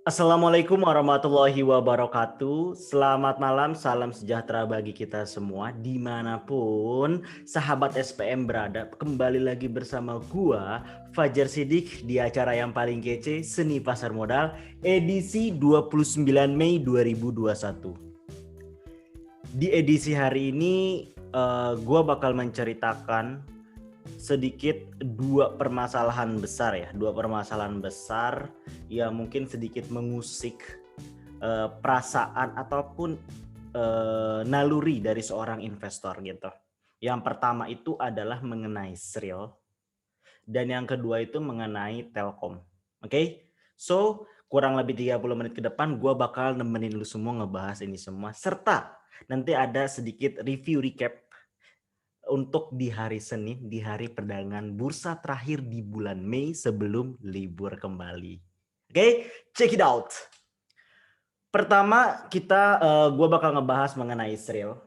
Assalamualaikum warahmatullahi wabarakatuh. Selamat malam, salam sejahtera bagi kita semua dimanapun sahabat SPM berada. Kembali lagi bersama gua Fajar Sidik di acara yang paling kece Seni Pasar Modal edisi 29 Mei 2021. Di edisi hari ini gua bakal menceritakan sedikit dua permasalahan besar ya, dua permasalahan besar yang mungkin sedikit mengusik perasaan ataupun naluri dari seorang investor gitu. Yang pertama itu adalah mengenai Sril dan yang kedua itu mengenai Telkom. Oke? So, kurang lebih 30 menit ke depan gue bakal nemenin lu semua ngebahas ini semua serta nanti ada sedikit review recap untuk di hari Senin, di hari perdagangan bursa terakhir di bulan Mei sebelum libur kembali. Oke, check it out. Pertama gue bakal ngebahas mengenai Sril.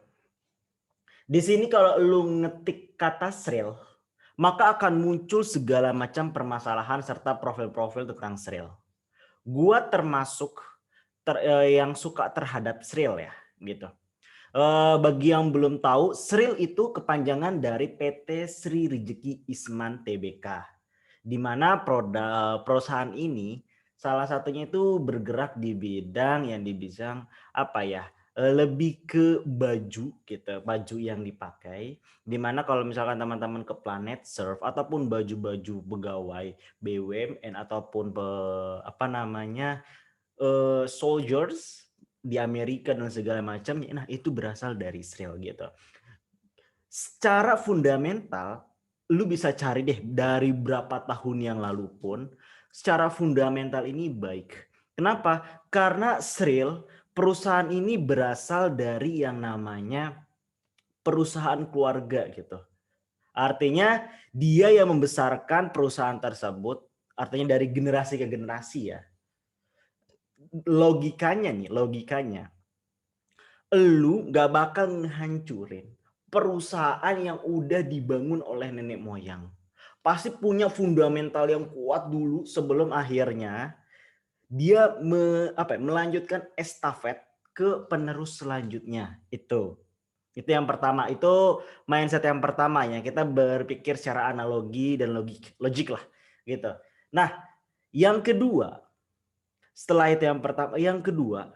Di sini kalau lu ngetik kata Sril, maka akan muncul segala macam permasalahan serta profil-profil tentang Sril. Gua termasuk yang suka terhadap Sril ya, gitu. Bagi yang belum tahu, Sril itu kepanjangan dari PT Sri Rezeki Isman Tbk. Di mana perusahaan ini salah satunya itu bergerak di bidang yang dibilang apa ya? Lebih ke baju gitu, baju yang dipakai. Di mana kalau misalkan teman-teman ke Planet Surf ataupun baju-baju pegawai BUMN ataupun apa namanya soldiers di Amerika dan segala macam, nah itu berasal dari Israel gitu. Secara fundamental, lu bisa cari deh dari berapa tahun yang lalu pun, secara fundamental ini baik. Kenapa? Karena Israel, perusahaan ini berasal dari yang namanya perusahaan keluarga gitu. Artinya dia yang membesarkan perusahaan tersebut, artinya dari generasi ke generasi ya. Logikanya lu nggak bakal ngehancurin perusahaan yang udah dibangun oleh nenek moyang. Pasti punya fundamental yang kuat dulu sebelum akhirnya dia melanjutkan estafet ke penerus selanjutnya. Itu yang pertama, itu mindset yang pertama ya. Kita berpikir secara analogi dan logik lah gitu. Nah, yang kedua, setelah itu yang pertama, yang kedua,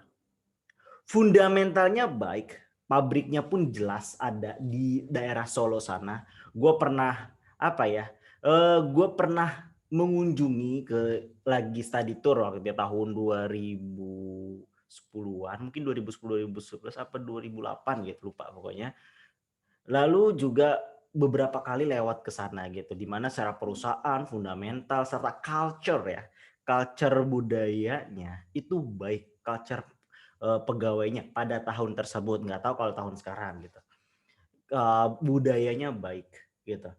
fundamentalnya baik, pabriknya pun jelas ada di daerah Solo sana. Gue pernah gue pernah mengunjungi ke lagi study tour waktu itu tahun 2010-an, mungkin 2010, 2011 apa 2008 gitu lupa pokoknya. Lalu juga beberapa kali lewat ke sana gitu, di mana secara perusahaan, fundamental serta culture ya, culture budayanya itu baik, culture pegawainya pada tahun tersebut, nggak tahu kalau tahun sekarang gitu. Budayanya baik gitu.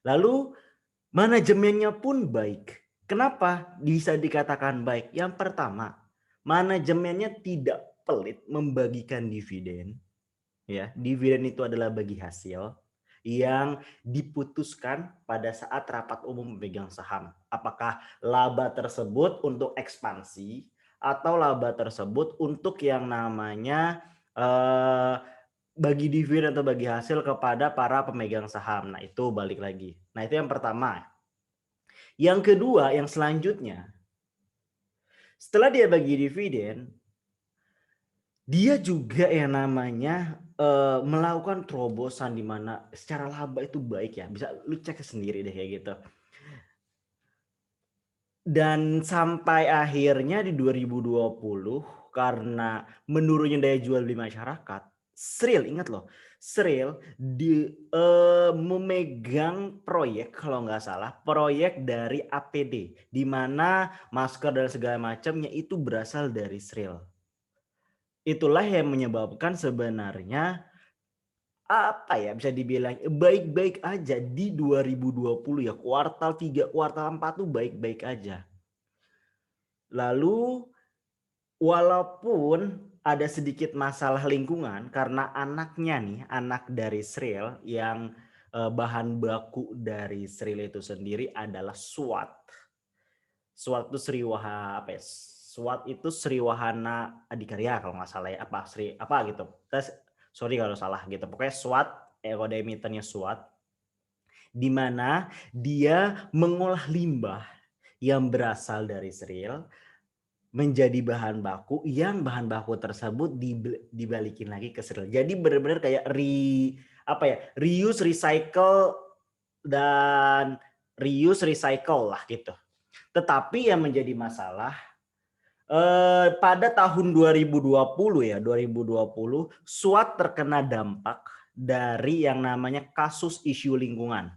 Lalu manajemennya pun baik. Kenapa bisa dikatakan baik? Yang pertama, manajemennya tidak pelit membagikan dividen. Ya, dividen itu adalah bagi hasil yang diputuskan pada saat rapat umum pemegang saham. Apakah laba tersebut untuk ekspansi atau laba tersebut untuk yang namanya eh, bagi dividen atau bagi hasil kepada para pemegang saham. Nah, itu balik lagi. Nah, itu yang pertama. Yang kedua, yang selanjutnya, setelah dia bagi dividen, dia juga yang namanya melakukan terobosan di mana secara laba itu baik ya. Bisa lu cek sendiri deh kayak gitu. Dan sampai akhirnya di 2020 karena menurunnya daya jual beli masyarakat, Sril ingat loh, Sril memegang proyek kalau nggak salah, proyek dari APD di mana masker dan segala macamnya itu berasal dari Sril. Itulah yang menyebabkan sebenarnya apa ya, bisa dibilang baik-baik aja di 2020 ya, kuartal 3, kuartal 4 tuh baik-baik aja. Lalu walaupun ada sedikit masalah lingkungan karena anaknya nih, anak dari Sril yang bahan baku dari Sril itu sendiri adalah SWAT. SWAT itu SWAT itu Sri Wahana Adikarya kalau nggak salah ya, apa Sri apa gitu. Sorry kalau salah gitu. Pokoknya SWAT, kode emitennya SWAT, di mana dia mengolah limbah yang berasal dari Sril menjadi bahan baku, yang bahan baku tersebut dibalikin lagi ke Sril. Jadi benar-benar kayak reuse, recycle dan reuse, recycle lah gitu. Tetapi yang menjadi masalah pada tahun 2020 ya, 2020 SWAT terkena dampak dari yang namanya kasus isu lingkungan.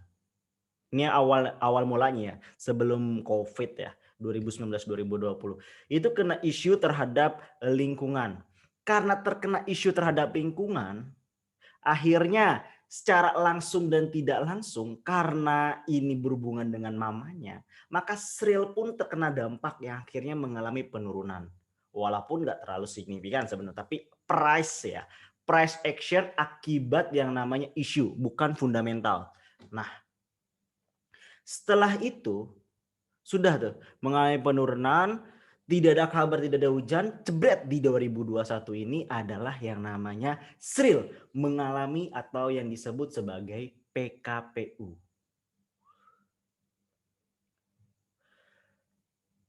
Ini awal mulanya ya, sebelum COVID ya, 2019-2020. Itu kena isu terhadap lingkungan. Karena terkena isu terhadap lingkungan, akhirnya secara langsung dan tidak langsung, karena ini berhubungan dengan mamanya, maka Sril pun terkena dampak yang akhirnya mengalami penurunan. Walaupun nggak terlalu signifikan sebenarnya, tapi price action akibat yang namanya isu, bukan fundamental. Nah, setelah itu sudah tuh mengalami penurunan, tidak ada kabar, tidak ada hujan, jebret di 2021 ini adalah yang namanya Sril mengalami atau yang disebut sebagai PKPU.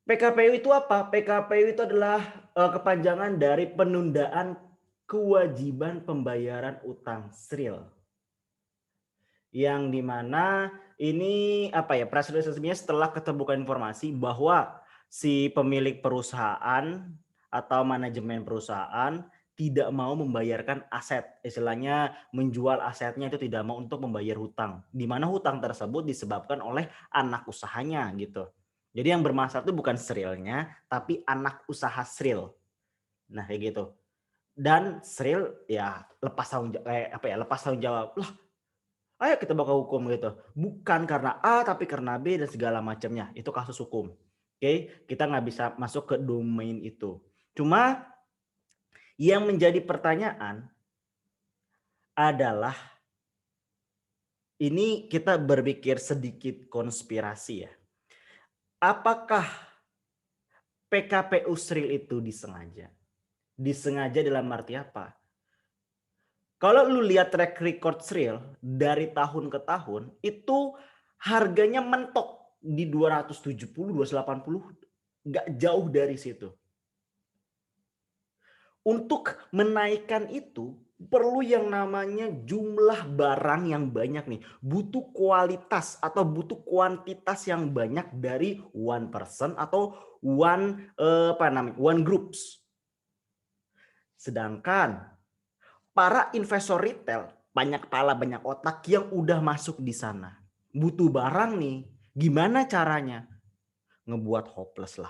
PKPU itu apa? PKPU itu adalah kepanjangan dari penundaan kewajiban pembayaran utang Sril. Yang dimana ini press release resminya setelah keterbukaan informasi bahwa si pemilik perusahaan atau manajemen perusahaan tidak mau membayarkan aset, istilahnya menjual asetnya itu tidak mau untuk membayar hutang, di mana hutang tersebut disebabkan oleh anak usahanya gitu. Jadi yang bermasalah itu bukan Srilnya, tapi anak usaha Sril. Nah kayak gitu. Dan Sril ya lepas tanggung jawab lah. Ayo kita bakal hukum gitu. Bukan karena A tapi karena B dan segala macamnya. Itu kasus hukum. Oke, kita nggak bisa masuk ke domain itu. Cuma yang menjadi pertanyaan adalah ini kita berpikir sedikit konspirasi ya. Apakah PKPU Sril itu disengaja? Disengaja dalam arti apa? Kalau lu lihat track record Sril dari tahun ke tahun itu harganya mentok di 270, 280, nggak jauh dari situ. Untuk menaikkan itu perlu yang namanya jumlah barang yang banyak nih. Butuh kualitas atau butuh kuantitas yang banyak dari one person atau one groups. Sedangkan para investor retail banyak kepala, banyak otak yang udah masuk di sana. Butuh barang nih. Gimana caranya? Ngebuat hopeless.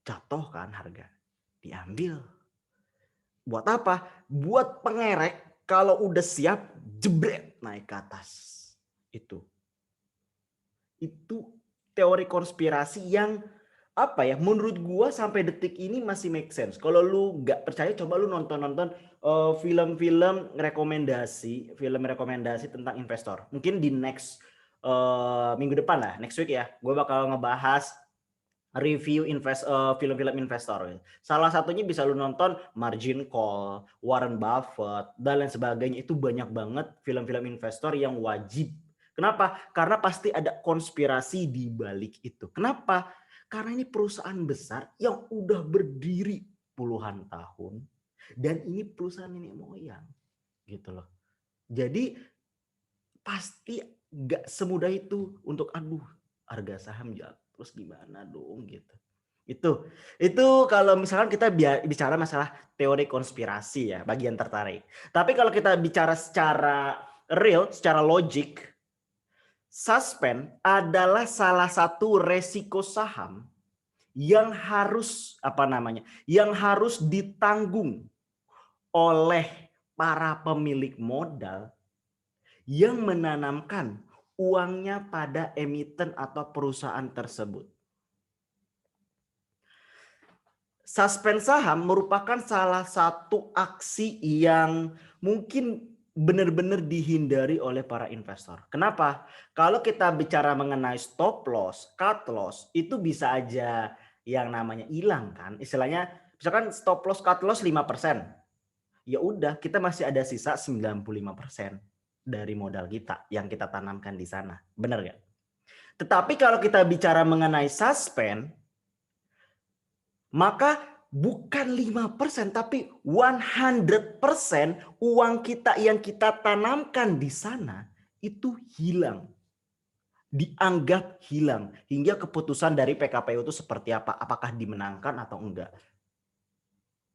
Jatuh kan harga. Diambil. Buat apa? Buat pengerek kalau udah siap jebret naik ke atas. Itu teori konspirasi yang menurut gua sampai detik ini masih make sense. Kalau lu nggak percaya coba lu nonton film rekomendasi tentang investor. Mungkin di next minggu depan lah, next week ya. Gue bakal ngebahas review film-film investor. Salah satunya bisa lu nonton Margin Call, Warren Buffett dan lain sebagainya. Itu banyak banget film-film investor yang wajib. Kenapa? Karena pasti ada konspirasi di balik itu. Kenapa? Karena ini perusahaan besar yang udah berdiri puluhan tahun dan ini perusahaan nenek moyang gitu loh. Jadi pasti gak semudah itu untuk harga saham jatuh terus gimana dong gitu. Itu kalau misalkan kita bicara masalah teori konspirasi ya bagi yang tertarik. Tapi kalau kita bicara secara real, secara logik, suspend adalah salah satu resiko saham yang harus ditanggung oleh para pemilik modal yang menanamkan uangnya pada emiten atau perusahaan tersebut. Suspend saham merupakan salah satu aksi yang mungkin benar-benar dihindari oleh para investor. Kenapa? Kalau kita bicara mengenai stop loss, cut loss, itu bisa aja yang namanya hilang kan. Istilahnya misalkan stop loss, cut loss 5%. Ya udah, kita masih ada sisa 95% dari modal kita yang kita tanamkan di sana. Benar nggak? Tetapi kalau kita bicara mengenai suspend, maka bukan 5% tapi 100% uang kita yang kita tanamkan di sana itu hilang. Dianggap hilang. Hingga keputusan dari PKPU itu seperti apa. Apakah dimenangkan atau enggak.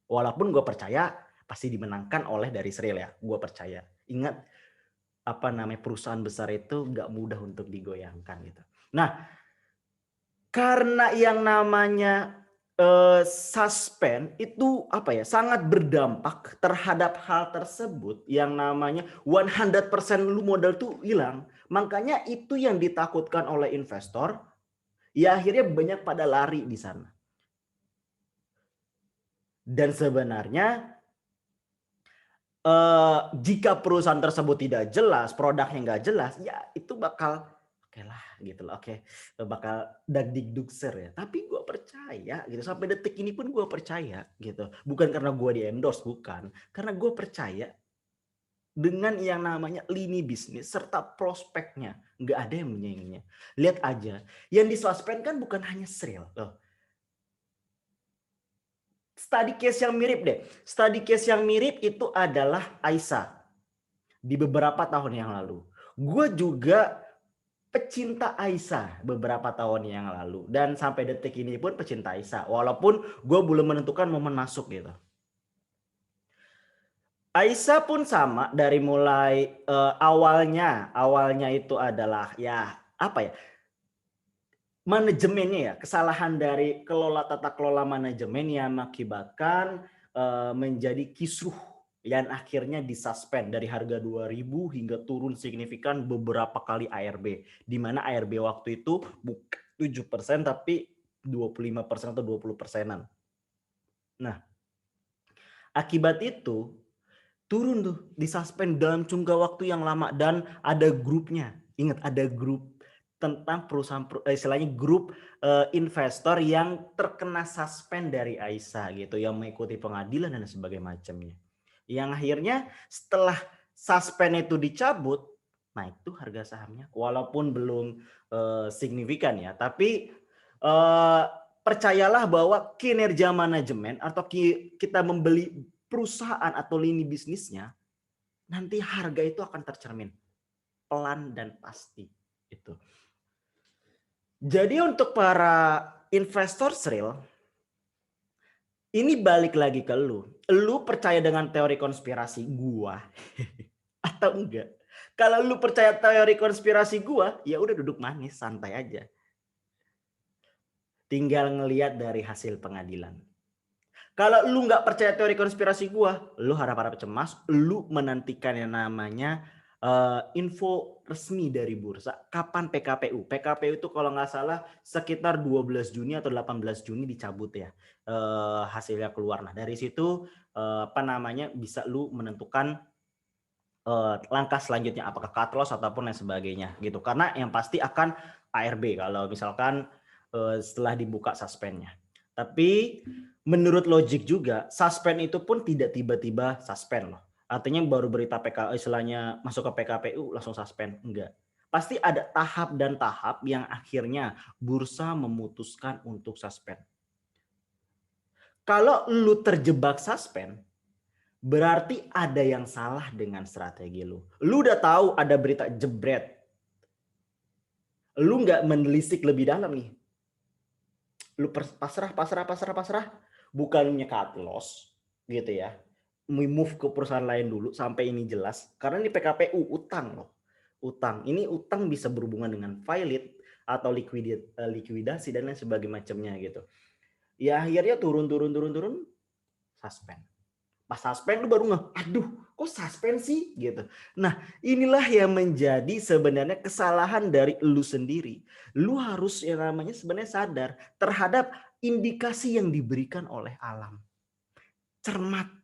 Walaupun gue percaya pasti dimenangkan oleh dari Sril ya. Gue percaya. Ingat perusahaan besar itu nggak mudah untuk digoyangkan gitu. Nah, karena yang namanya suspend itu sangat berdampak terhadap hal tersebut yang namanya 100% lu modal tuh hilang. Makanya itu yang ditakutkan oleh investor. Ya akhirnya banyak pada lari di sana. Dan sebenarnya jika perusahaan tersebut tidak jelas, produknya nggak jelas, ya itu bakal oke lah gitu loh, oke bakal dagdikdukser ya. Tapi gue percaya gitu, sampai detik ini pun gue percaya gitu. Bukan karena gue di endorse, bukan. Karena gue percaya dengan yang namanya lini bisnis serta prospeknya. Nggak ada yang menyainginya. Lihat aja, yang disuspend kan bukan hanya Sril loh. Study case yang mirip deh. Study case yang mirip itu adalah Aisyah. Di beberapa tahun yang lalu. Gue juga pecinta Aisyah beberapa tahun yang lalu. Dan sampai detik ini pun pecinta Aisyah. Walaupun gue belum menentukan momen masuk gitu. Aisyah pun sama dari mulai awalnya itu adalah manajemennya ya, kesalahan dari tata kelola manajemen yang mengakibatkan menjadi kisruh dan akhirnya disuspend dari harga 2.000 hingga turun signifikan beberapa kali ARB, di mana ARB waktu itu bukan 7% tapi 25% atau 20%-an. Nah, akibat itu turun tuh, disuspend dalam jangka waktu yang lama dan ada grupnya. Ingat, ada grup tentang perusahaan istilahnya grup investor yang terkena suspend dari Aisyah gitu, yang mengikuti pengadilan dan sebagainya macamnya. Yang akhirnya setelah suspend itu dicabut, naik tuh harga sahamnya walaupun belum signifikan ya, tapi percayalah bahwa kinerja manajemen atau kita membeli perusahaan atau lini bisnisnya, nanti harga itu akan tercermin pelan dan pasti itu. Jadi untuk para investor Sril, ini balik lagi ke lu. Lu percaya dengan teori konspirasi gua atau enggak? Kalau lu percaya teori konspirasi gua, ya udah duduk manis, santai aja. Tinggal ngelihat dari hasil pengadilan. Kalau lu nggak percaya teori konspirasi gua, lu harap-harap cemas, lu menantikan yang namanya info resmi dari bursa kapan PKPU. PKPU itu kalau nggak salah sekitar 12 Juni atau 18 Juni dicabut ya. Hasilnya keluar. Nah, dari situ bisa lu menentukan langkah selanjutnya apakah cut loss ataupun lain sebagainya gitu. Karena yang pasti akan ARB kalau misalkan setelah dibuka suspendnya. Tapi menurut logik juga suspend itu pun tidak tiba-tiba suspend loh. Artinya baru berita istilahnya masuk ke PKPU langsung suspend, enggak. Pasti ada tahap dan tahap yang akhirnya bursa memutuskan untuk suspend. Kalau lu terjebak suspend, berarti ada yang salah dengan strategi lu. Lu udah tahu ada berita jebret. Lu nggak menelisik lebih dalam nih. Lu pasrah. Bukannya cut loss gitu ya. Move ke perusahaan lain dulu sampai ini jelas. Karena ini PKPU utang loh. Utang. Ini utang bisa berhubungan dengan valid atau likuidasi dan lain sebagainya macamnya gitu. Ya akhirnya turun suspend. Pas suspend lu baru aduh kok suspend sih gitu. Nah inilah yang menjadi sebenarnya kesalahan dari lu sendiri. Lu harus yang namanya sebenarnya sadar terhadap indikasi yang diberikan oleh alam. Cermat.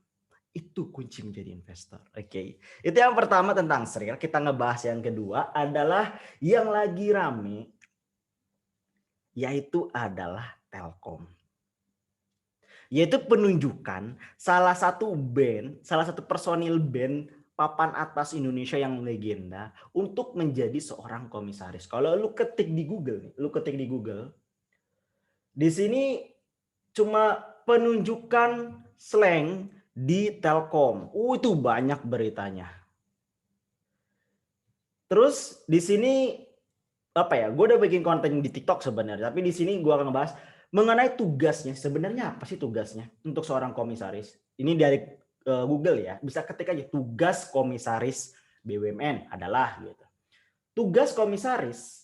Itu kunci menjadi investor. Oke. Itu yang pertama tentang Sril. Kita ngebahas yang kedua adalah yang lagi rame, yaitu adalah Telkom. Yaitu penunjukan salah satu personil band papan atas Indonesia yang legenda untuk menjadi seorang komisaris. Kalau lu ketik di Google, di sini cuma penunjukan slang di Telkom. Itu banyak beritanya. Terus di sini apa ya? Gue udah bikin konten di TikTok sebenarnya, tapi di sini gue akan ngebahas mengenai tugasnya. Sebenarnya apa sih tugasnya untuk seorang komisaris? Ini dari Google ya. Bisa ketik aja tugas komisaris BUMN adalah gitu. Tugas komisaris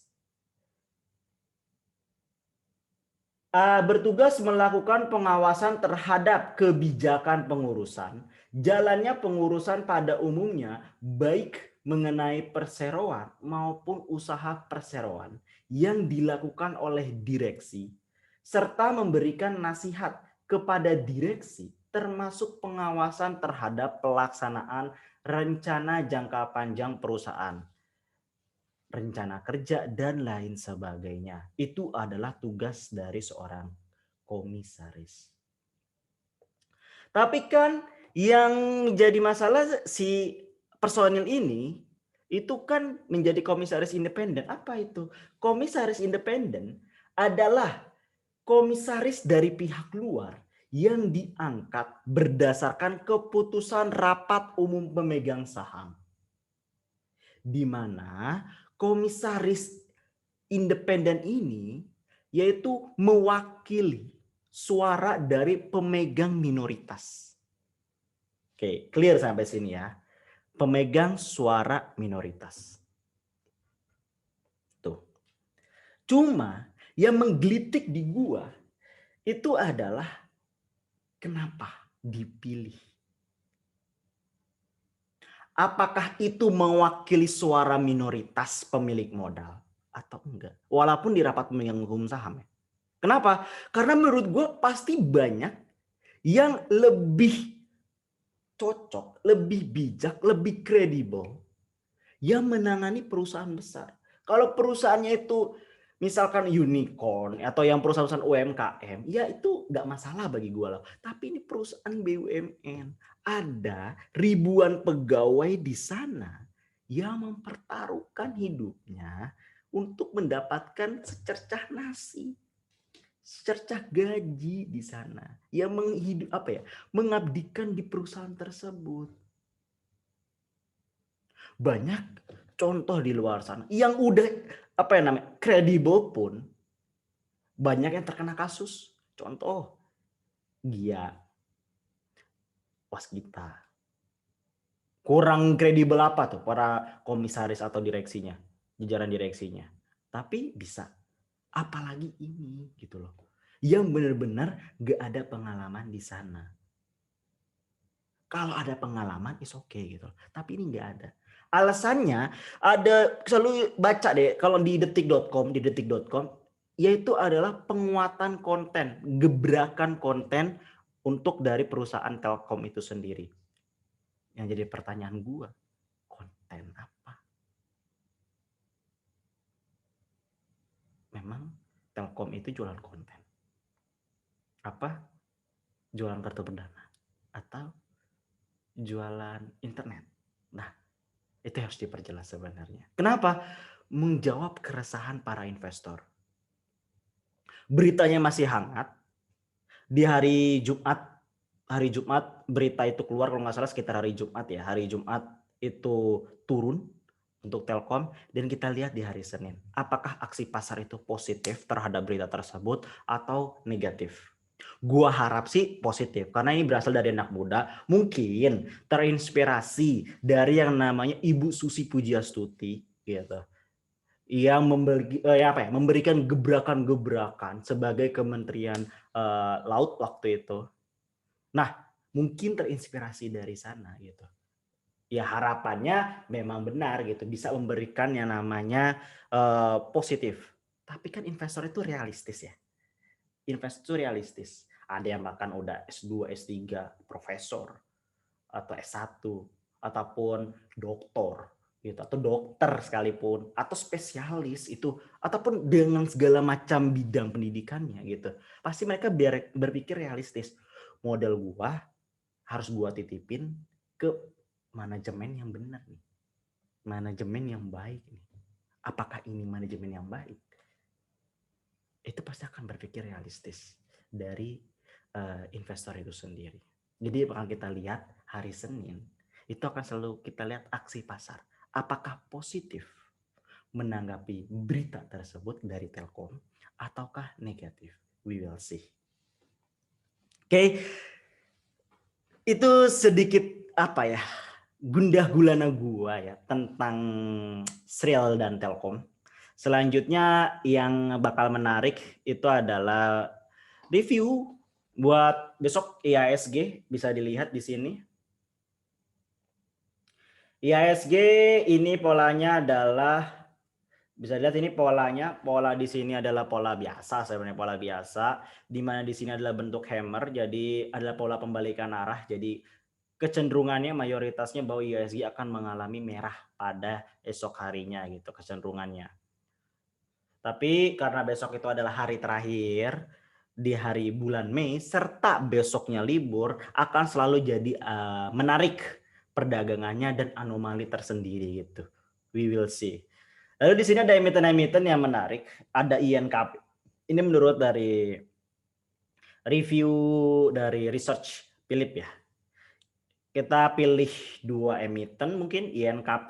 bertugas melakukan pengawasan terhadap kebijakan pengurusan, jalannya pengurusan pada umumnya, baik mengenai perseroan maupun usaha perseroan yang dilakukan oleh direksi, serta memberikan nasihat kepada direksi, termasuk pengawasan terhadap pelaksanaan rencana jangka panjang perusahaan, rencana kerja, dan lain sebagainya. Itu adalah tugas dari seorang komisaris. Tapi kan yang jadi masalah si personil ini itu kan menjadi komisaris independen. Apa itu? Komisaris independen adalah komisaris dari pihak luar yang diangkat berdasarkan keputusan rapat umum pemegang saham. Di mana komisaris independen ini yaitu mewakili suara dari pemegang minoritas. Oke, clear sampai sini ya. Pemegang suara minoritas. Tuh. Cuma yang menggelitik di gua itu adalah kenapa dipilih. Apakah itu mewakili suara minoritas pemilik modal atau enggak? Walaupun di rapat pemegang hukum saham. Kenapa? Karena menurut gue pasti banyak yang lebih cocok, lebih bijak, lebih kredibel yang menangani perusahaan besar. Kalau perusahaannya itu misalkan unicorn atau yang perusahaan UMKM, ya itu nggak masalah bagi gue loh. Tapi ini perusahaan BUMN, ada ribuan pegawai di sana yang mempertaruhkan hidupnya untuk mendapatkan secercah nasi, secercah gaji di sana, yang mengabdikan di perusahaan tersebut. Banyak contoh di luar sana yang udah kredibel pun banyak yang terkena kasus. Contoh Gia, Waskita. Kurang kredibel apa tuh para komisaris atau direksinya, jajaran direksinya. Tapi bisa. Apalagi ini gitu loh. Yang benar-benar gak ada pengalaman di sana. Kalau ada pengalaman is okay gitu. Tapi ini gak ada. Alasannya ada, selalu baca deh kalau di detik.com, yaitu adalah penguatan konten, gebrakan konten untuk dari perusahaan Telkom itu sendiri. Yang jadi pertanyaan gua, konten apa? Memang Telkom itu jualan konten. Apa? Jualan kartu perdana atau jualan internet. Nah, itu harus diperjelas sebenarnya. Kenapa? Menjawab keresahan para investor. Beritanya masih hangat. Di hari Jumat berita itu keluar kalau nggak salah sekitar hari Jumat ya. Hari Jumat itu turun untuk Telkom dan kita lihat di hari Senin. Apakah aksi pasar itu positif terhadap berita tersebut atau negatif? Gua harap sih positif karena ini berasal dari anak muda, mungkin terinspirasi dari yang namanya Ibu Susi Pujiastuti gitu. Yang memberikan gebrakan-gebrakan sebagai Kementerian Laut waktu itu. Nah, mungkin terinspirasi dari sana gitu. Ya harapannya memang benar gitu, bisa memberikan yang namanya positif. Tapi kan investor itu realistis ya. Investor itu realistis. Ada yang bahkan udah S2, S3, profesor. atau S1 ataupun doktor gitu, atau dokter sekalipun, atau spesialis itu, ataupun dengan segala macam bidang pendidikannya gitu. Pasti mereka berpikir realistis. Modal gua harus gua titipin ke manajemen yang benar nih. Manajemen yang baik nih. Apakah ini manajemen yang baik? Itu pasti akan berpikir realistis dari investor itu sendiri. Jadi akan kita lihat hari Senin, itu akan selalu kita lihat aksi pasar. Apakah positif menanggapi berita tersebut dari Telkom ataukah negatif? We will see. Oke, itu sedikit apa ya, gundah gulana gua ya tentang Sriel dan Telkom. Selanjutnya yang bakal menarik itu adalah review buat besok IHSG, bisa dilihat di sini. IHSG ini polanya adalah, bisa dilihat ini polanya, pola di sini adalah pola biasa, sebenarnya pola biasa, di mana di sini adalah bentuk hammer, jadi adalah pola pembalikan arah, jadi kecenderungannya mayoritasnya bahwa IHSG akan mengalami merah pada esok harinya gitu kecenderungannya. Tapi karena besok itu adalah hari terakhir di hari bulan Mei serta besoknya libur, akan selalu jadi menarik perdagangannya dan anomali tersendiri gitu. We will see. Lalu di sini ada emiten-emiten yang menarik, ada INKP. Ini menurut dari review dari research Philip ya. Kita pilih dua emiten mungkin, INKP,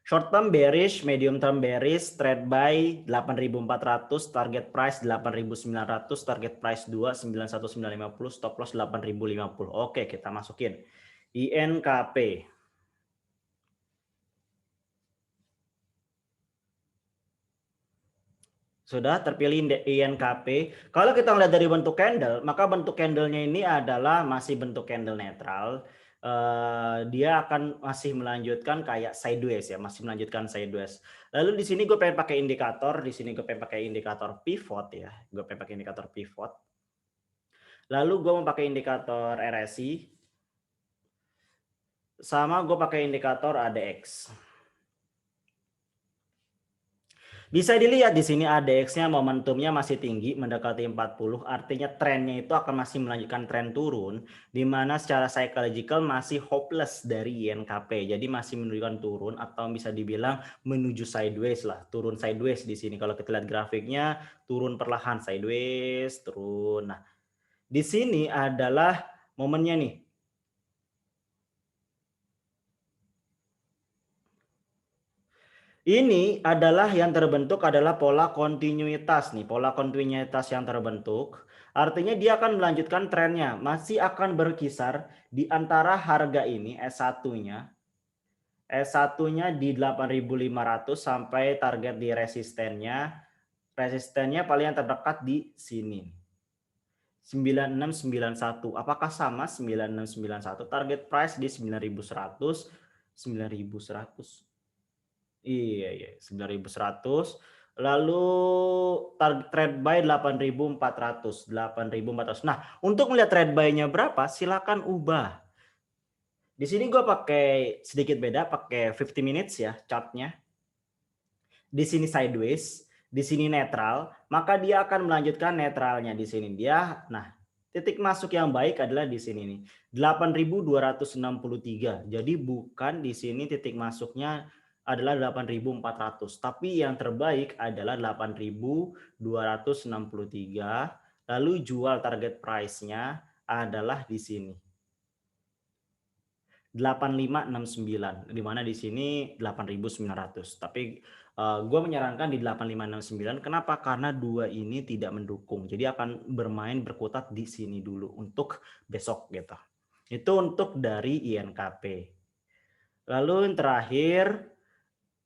short term bearish, medium term bearish, trade buy 8.400, target price 8.900, target price 2 91950, stop loss 8.050. Oke, kita masukin INKP. Sudah terpilih INKP. Kalau kita lihat dari bentuk candle, maka bentuk candlenya ini adalah masih bentuk candle netral. Dia akan masih melanjutkan kayak sideways ya, masih melanjutkan sideways. Lalu di sini gue pengen pakai indikator, di sini gue pengen pakai indikator pivot ya, gue pengen pakai indikator pivot. Lalu gue mau pakai indikator RSI, sama gue pakai indikator ADX. Bisa dilihat di sini ADX-nya momentumnya masih tinggi mendekati 40, artinya trennya itu akan masih melanjutkan tren turun, di mana secara psychological masih hopeless dari INKP. Jadi masih menunjukkan turun atau bisa dibilang menuju sideways lah, turun sideways di sini. Kalau kita lihat grafiknya turun perlahan sideways, turun. Nah, di sini adalah momennya nih. Ini adalah yang terbentuk adalah pola kontinuitas nih, pola kontinuitas yang terbentuk. Artinya dia akan melanjutkan trennya, masih akan berkisar di antara harga ini S1-nya. S1-nya di 8.500 sampai target di resistennya. Resistennya paling yang terdekat di sini. 9691. Apakah sama 9691? Target price di 9100, 9100. Iya, 9.100. Lalu target trade buy 8.400, 8.400. Nah, untuk melihat trade buy-nya berapa, silakan ubah. Di sini gue pakai sedikit beda, pakai 50 minutes ya chartnya. Di sini sideways, di sini netral, maka dia akan melanjutkan netralnya di sini. Nah, titik masuk yang baik adalah di sini nih, 8.263. Jadi bukan di sini titik masuknya adalah 8.400, tapi yang terbaik adalah 8.263. Lalu jual target price-nya adalah di sini. 8569, di mana di sini 8.900. Tapi gue menyarankan di 8569. Kenapa? Karena dua ini tidak mendukung. Jadi akan bermain berkutat di sini dulu untuk besok gitu. Itu untuk dari INKP. Lalu yang terakhir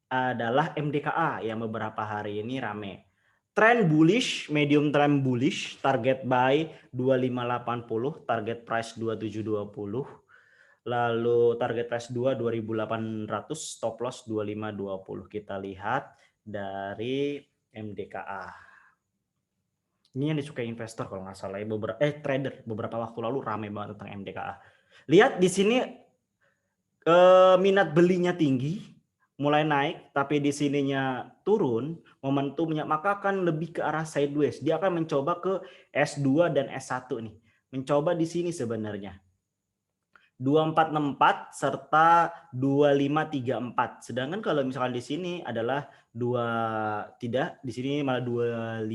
adalah MDKA yang beberapa hari ini rame. Trend bullish, medium trend bullish, target buy 2580, target price 2720. Lalu target price 2.800, stop loss 2520. Kita lihat dari MDKA. Ini yang disukai investor kalau nggak salah ya, trader beberapa waktu lalu ramai banget tentang MDKA. Lihat di sini minat belinya tinggi, mulai naik, tapi di sininya turun momentumnya, maka akan lebih ke arah sideways. Dia akan mencoba ke S2 dan S1 nih. Mencoba di sini sebenarnya. 2464 serta 2534. Sedangkan kalau misalkan di sini adalah di sini malah 2580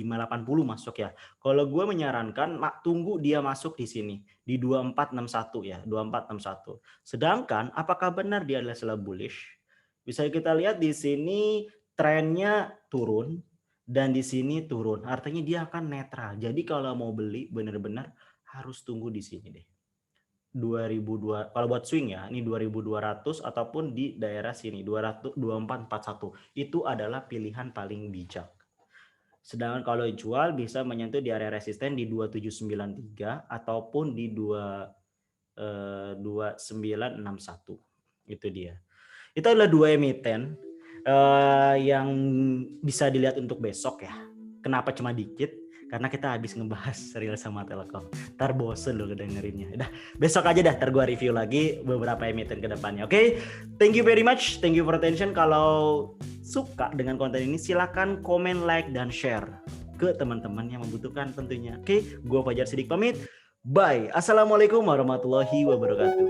masuk ya. Kalau gue menyarankan tunggu dia masuk di sini di 2461 ya, 2461. Sedangkan apakah benar dia adalah seller bullish? Bisa kita lihat di sini trennya turun dan di sini turun. Artinya dia akan netral. Jadi kalau mau beli benar-benar harus tunggu di sini deh. 2002 kalau buat swing ya, ini 2200 ataupun di daerah sini 200 2441. Itu adalah pilihan paling bijak. Sedangkan kalau jual bisa menyentuh di area resisten di 2793 ataupun di 2961. Itu dia. Itu adalah dua emiten yang bisa dilihat untuk besok ya. Kenapa cuma dikit? Karena kita habis ngebahas real sama Telkom. Ntar bosen loh dengerinnya. Udah, besok aja dah, ntar gue review lagi beberapa emiten ke depannya. Oke, thank you very much. Thank you for attention. Kalau suka dengan konten ini, silakan komen, like, dan share ke teman-teman yang membutuhkan tentunya. Oke, gue Fajar Sidik pamit. Bye. Assalamualaikum warahmatullahi wabarakatuh.